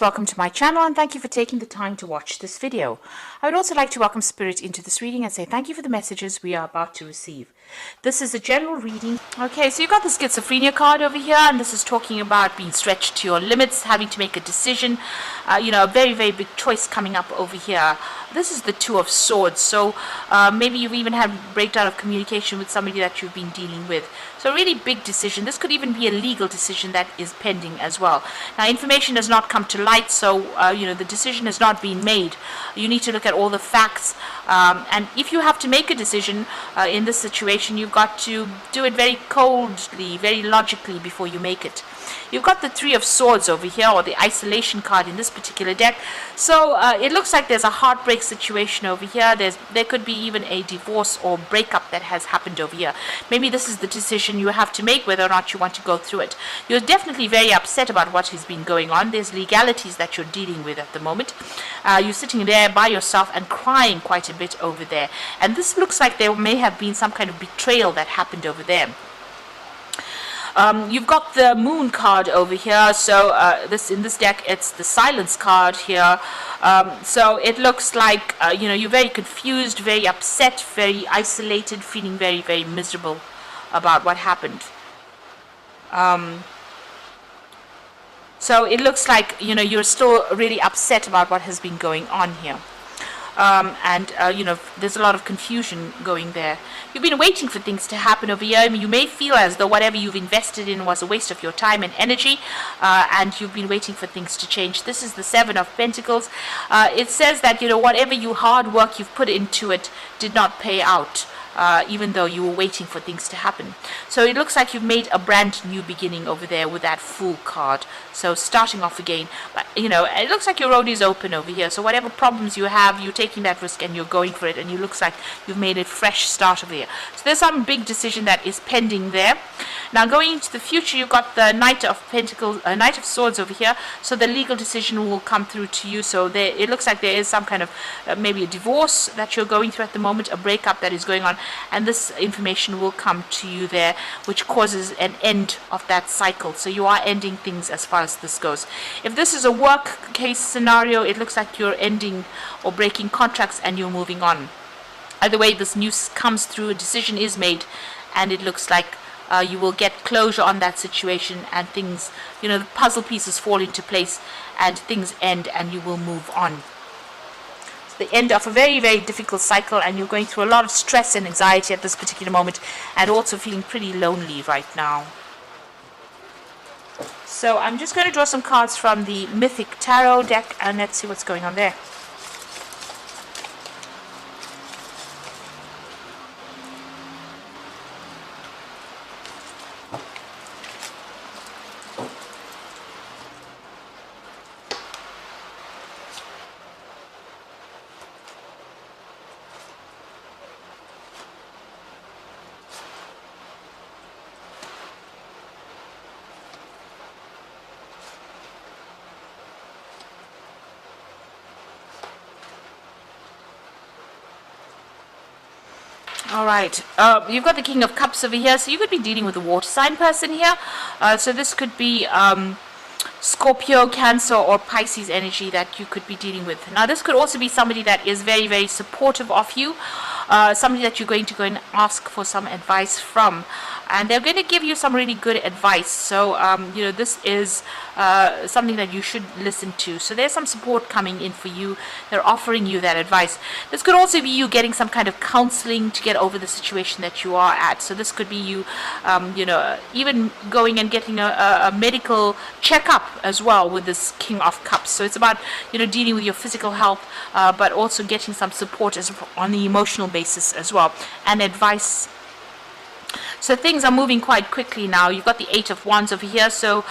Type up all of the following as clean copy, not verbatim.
Welcome to my channel and thank you for taking the time to watch this video. I would also like to welcome Spirit into this reading and say thank you for the messages we are about to receive. This is a general reading. Okay, so you've got the schizophrenia card over here, and this is talking about being stretched to your limits, having to make a decision, a very, very big choice coming up over here. This is the Two of Swords, so maybe you've even had breakdown of communication with somebody that you've been dealing with. So a really big decision. This could even be a legal decision that is pending as well. Now, information has not come to light, so the decision has not been made. You need to look at all the facts, and if you have to make a decision in this situation, you've got to do it very coldly, very logically before you make it. You've got the Three of Swords over here, or the isolation card in this particular deck. So it looks like there's a heartbreak situation over here. There could be even a divorce or breakup that has happened over here. Maybe this is the decision you have to make, whether or not you want to go through it. You're definitely very upset about what has been going on. There's legalities that you're dealing with at the moment. You're sitting there by yourself and crying quite a bit over there. And this looks like there may have been some kind of betrayal that happened over there. You've got the Moon card over here, so in this deck it's the Silence card here. So it looks like you're very confused, very upset, very isolated, feeling very, very miserable about what happened. So it looks like you're still really upset about what has been going on here. There's a lot of confusion going there. You've been waiting for things to happen over here. I mean, you may feel as though whatever you've invested in was a waste of your time and energy, and you've been waiting for things to change. This is the Seven of Pentacles. It says that whatever hard work you've put into it did not pay out. Even though you were waiting for things to happen. So it looks like you've made a brand new beginning over there with that Fool card. So starting off again. But, it looks like your road is open over here. So whatever problems you have, you're taking that risk and you're going for it. And it looks like you've made a fresh start over here. So there's some big decision that is pending there. Now going into the future, you've got the Knight of Pentacles, Knight of Swords over here. So the legal decision will come through to you. So it looks like there is some kind of maybe a divorce that you're going through at the moment, a breakup that is going on. And this information will come to you there, which causes an end of that cycle. So you are ending things as far as this goes. If this is a work case scenario, it looks like you're ending or breaking contracts and you're moving on. Either way, this news comes through, a decision is made, and it looks like you will get closure on that situation, and things, the puzzle pieces fall into place and things end and you will move on. The end of a very, very difficult cycle, and you're going through a lot of stress and anxiety at this particular moment, and also feeling pretty lonely right now. So I'm just going to draw some cards from the Mythic Tarot deck, and let's see what's going on there. Alright, you've got the King of Cups over here, so you could be dealing with a water sign person here. So this could be Scorpio, Cancer, or Pisces energy that you could be dealing with. Now this could also be somebody that is very, very supportive of you, somebody that you're going to go and ask for some advice from. And they're going to give you some really good advice. So, this is something that you should listen to. So there's some support coming in for you. They're offering you that advice. This could also be you getting some kind of counseling to get over the situation that you are at. So this could be you, even going and getting a medical checkup as well with this King of Cups. So it's about, dealing with your physical health, but also getting some support on the emotional basis as well, and advice. So things are moving quite quickly now. You've got the Eight of Wands over here. So,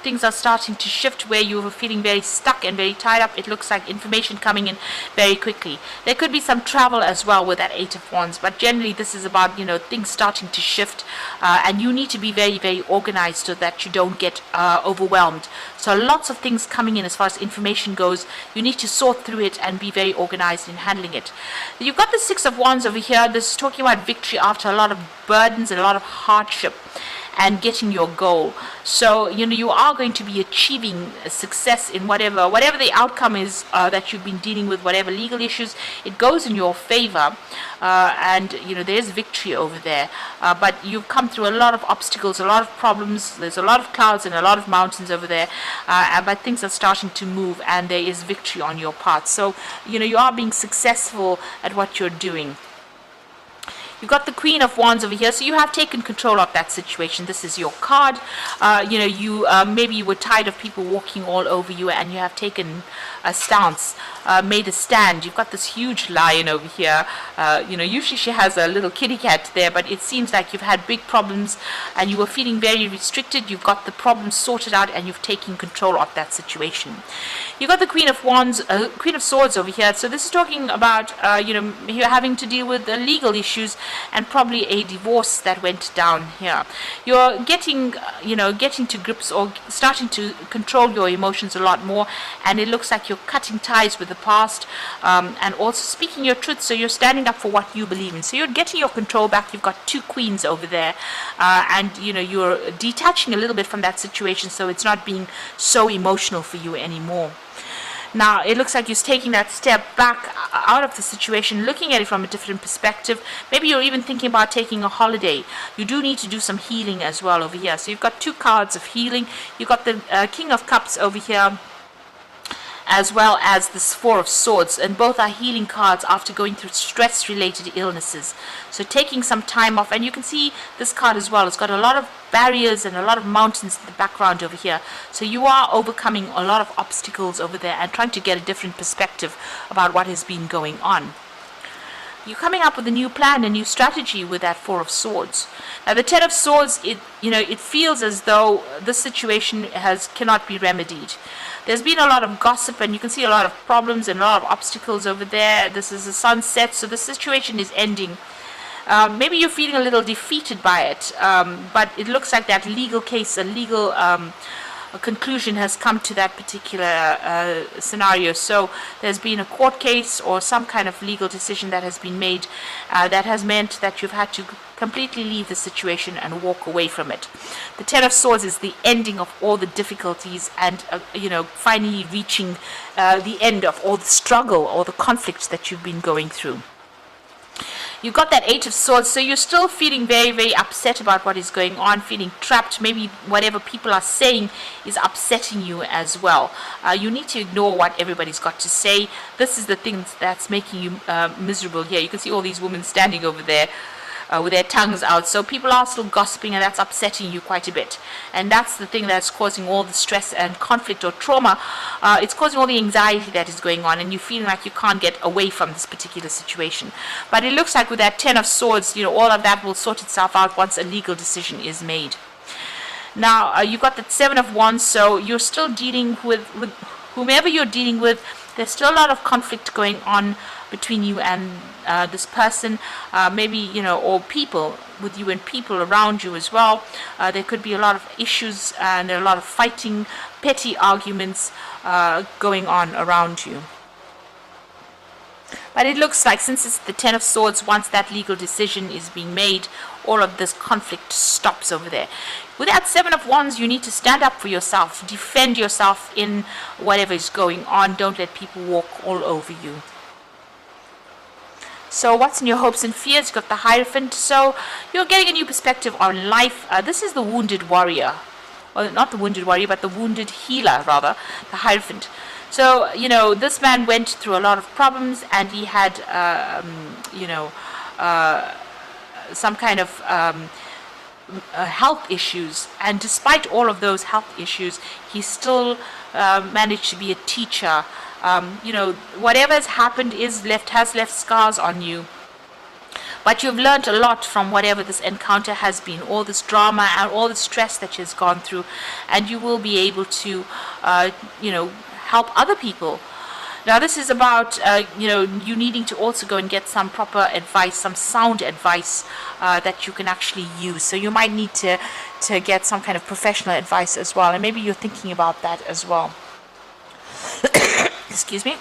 things are starting to shift where you were feeling very stuck and very tied up. It looks like information coming in very quickly. There could be some travel as well with that Eight of Wands. But generally, this is about, things starting to shift. And you need to be very, very organized so that you don't get overwhelmed. So lots of things coming in as far as information goes. You need to sort through it and be very organized in handling it. You've got the Six of Wands over here. This is talking about victory after a lot of burdens and a lot of hardship. and getting your goal. So you are going to be achieving success in whatever the outcome is that you've been dealing with, whatever legal issues. It goes in your favor, and there's victory over there. But you've come through a lot of obstacles, a lot of problems. There's a lot of clouds and a lot of mountains over there, but things are starting to move, and there is victory on your part. So you are being successful at what you're doing. You've got the Queen of Wands over here, so you have taken control of that situation. This is your card. Maybe you were tired of people walking all over you, and you have taken a stance, made a stand. You've got this huge lion over here. Usually she has a little kitty cat there, but it seems like you've had big problems, and you were feeling very restricted. You've got the problem sorted out, and you've taken control of that situation. You've got the Queen of Wands, Queen of Swords over here. So this is talking about, you're having to deal with the legal issues and probably a divorce that went down here. You're getting to grips or starting to control your emotions a lot more, and it looks like you're cutting ties with the past, and also speaking your truth. So you're standing up for what you believe in. So you're getting your control back. You've got two queens over there, and you're detaching a little bit from that situation, so it's not being so emotional for you anymore. Now, it looks like you're taking that step back out of the situation, looking at it from a different perspective. Maybe you're even thinking about taking a holiday. You do need to do some healing as well over here. So you've got two cards of healing. You've got the King of Cups over here, as well as this Four of Swords, and both are healing cards after going through stress-related illnesses. So taking some time off, and you can see this card as well. It's got a lot of barriers and a lot of mountains in the background over here. So you are overcoming a lot of obstacles over there and trying to get a different perspective about what has been going on. You're coming up with a new plan, a new strategy with that Four of Swords. Now the Ten of Swords, it feels as though this situation cannot be remedied. There's been a lot of gossip, and you can see a lot of problems and a lot of obstacles over there. This is a sunset, so the situation is ending. Maybe you're feeling a little defeated by it, but it looks like that legal case, a legal conclusion has come to that particular scenario. So there's been a court case or some kind of legal decision that has been made that has meant that you've had to completely leave the situation and walk away from it. The Ten of Swords is the ending of all the difficulties, and finally reaching the end of all the struggle or the conflicts that you've been going through. You've got that Eight of Swords, so you're still feeling very, very upset about what is going on, feeling trapped. Maybe whatever people are saying is upsetting you as well. You need to ignore what everybody's got to say. This is the thing that's making you miserable here. You can see all these women standing over there with their tongues out. So people are still gossiping, and that's upsetting you quite a bit. And that's the thing that's causing all the stress and conflict or trauma. It's causing all the anxiety that is going on, and you're feeling like you can't get away from this particular situation. But it looks like with that Ten of Swords, all of that will sort itself out once a legal decision is made. Now, you've got the Seven of Wands, so you're still dealing with whomever you're dealing with. There's still a lot of conflict going on between you and this person, maybe, or people with you and people around you as well. There could be a lot of issues and a lot of fighting, petty arguments going on around you. But it looks like, since it's the Ten of Swords, once that legal decision is being made, all of this conflict stops over there. With that Seven of Wands, you need to stand up for yourself, defend yourself in whatever is going on. Don't let people walk all over you. So what's in your hopes and fears? You've got the Hierophant. So you're getting a new perspective on life. This is the Wounded Warrior. Well, not the Wounded Warrior, but the Wounded Healer, rather, the Hierophant. So, this man went through a lot of problems, and he had, some kind of health issues. And despite all of those health issues, he still managed to be a teacher. Whatever has happened has left scars on you. But you've learned a lot from whatever this encounter has been, all this drama and all the stress that you've gone through, and you will be able to, help other people. Now, this is about, you needing to also go and get some proper advice, some sound advice that you can actually use. So you might need to get some kind of professional advice as well, and maybe you're thinking about that as well. Excuse me.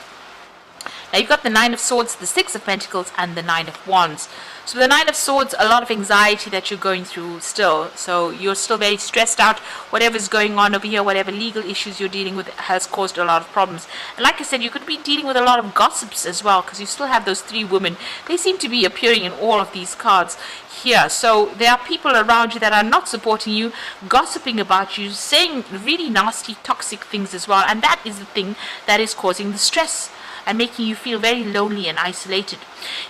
Now you've got the Nine of Swords, the Six of Pentacles, and the Nine of Wands. So the Nine of Swords, a lot of anxiety that you're going through still. So you're still very stressed out. Whatever's going on over here, whatever legal issues you're dealing with has caused a lot of problems. And like I said, you could be dealing with a lot of gossips as well, because you still have those three women. They seem to be appearing in all of these cards here. So there are people around you that are not supporting you, gossiping about you, saying really nasty, toxic things as well. And that is the thing that is causing the stress and making you feel very lonely and isolated.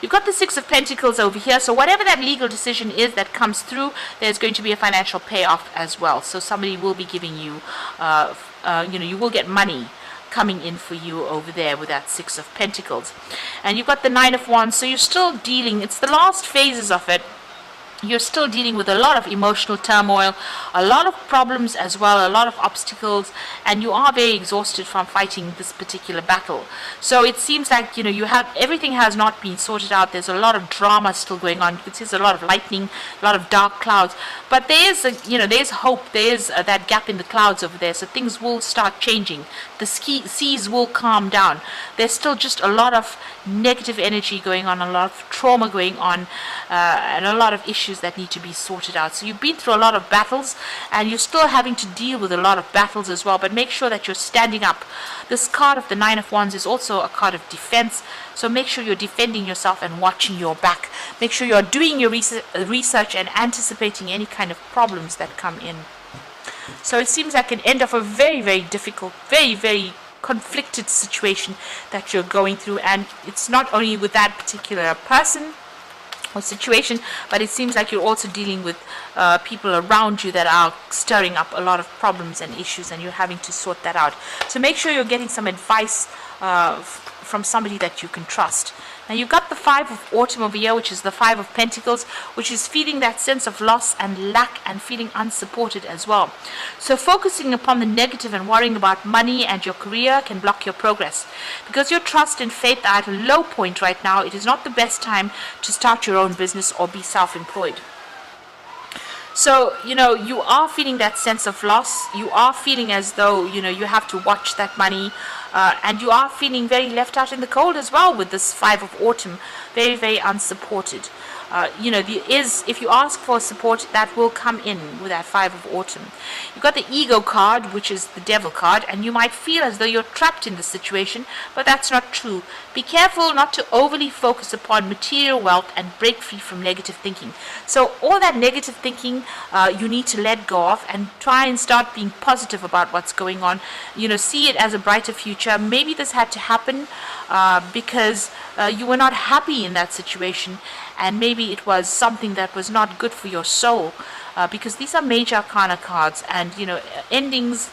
You've got the Six of Pentacles over here, so whatever that legal decision is that comes through, there's going to be a financial payoff as well. So somebody will be giving you, you will get money coming in for you over there with that Six of Pentacles. And you've got the Nine of Wands, so you're still dealing, it's the last phases of it. You're still dealing with a lot of emotional turmoil, a lot of problems as well, a lot of obstacles, and you are very exhausted from fighting this particular battle. So it seems like, you have everything has not been sorted out. There's a lot of drama still going on. You can see there's a lot of lightning, a lot of dark clouds, but there's there's hope. There's that gap in the clouds over there. So things will start changing. The seas will calm down. There's still just a lot of negative energy going on, a lot of trauma going on, and a lot of issues that need to be sorted out. So you've been through a lot of battles, and you're still having to deal with a lot of battles as well, but make sure that you're standing up. This card of the Nine of Wands is also a card of defense, so make sure you're defending yourself and watching your back. Make sure you're doing your research and anticipating any kind of problems that come in. So it seems like an end of a very, very difficult, very, very conflicted situation that you're going through, and it's not only with that particular person or situation, but it seems like you're also dealing with people around you that are stirring up a lot of problems and issues, and you're having to sort that out. So make sure you're getting some advice from somebody that you can trust. Now you've got the Five of Autumn over here, which is the Five of Pentacles, which is feeling that sense of loss and lack and feeling unsupported as well. So focusing upon the negative and worrying about money and your career can block your progress. Because your trust and faith are at a low point right now, it is not the best time to start your own business or be self-employed. So, you are feeling that sense of loss. You are feeling as though, you have to watch that money. And you are feeling very left out in the cold as well with this Five of Autumn. Very, very unsupported. If you ask for support, that will come in with that Five of Autumn. You've got the Ego card, which is the Devil card, and you might feel as though you're trapped in the situation, but that's not true. Be careful not to overly focus upon material wealth and break free from negative thinking. So all that negative thinking, you need to let go of and try and start being positive about what's going on. See it as a brighter future. Maybe this had to happen because you were not happy in that situation, and maybe it was something that was not good for your soul, because these are major arcana cards, and endings,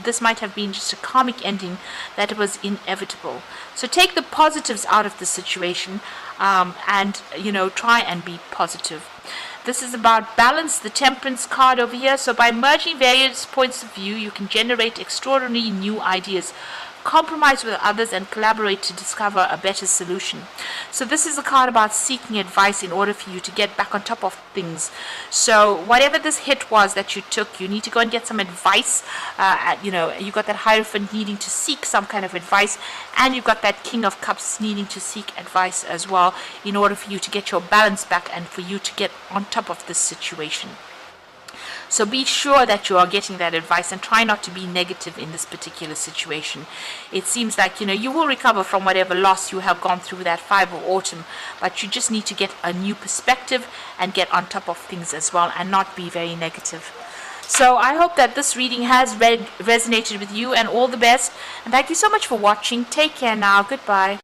this might have been just a karmic ending that was inevitable. So take the positives out of the situation, and try and be positive. This is about balance, the Temperance card over here. So by merging various points of view, you can generate extraordinary new ideas, compromise with others, and collaborate to discover a better solution. So this is a card about seeking advice in order for you to get back on top of things. So whatever this hit was that you took, you need to go and get some advice. You've got that Hierophant needing to seek some kind of advice, and you've got that King of Cups needing to seek advice as well in order for you to get your balance back and for you to get on top of this situation. So be sure that you are getting that advice and try not to be negative in this particular situation. It seems like, you will recover from whatever loss you have gone through that Five of Autumn, but you just need to get a new perspective and get on top of things as well and not be very negative. So I hope that this reading has resonated with you, and all the best. And thank you so much for watching. Take care now. Goodbye.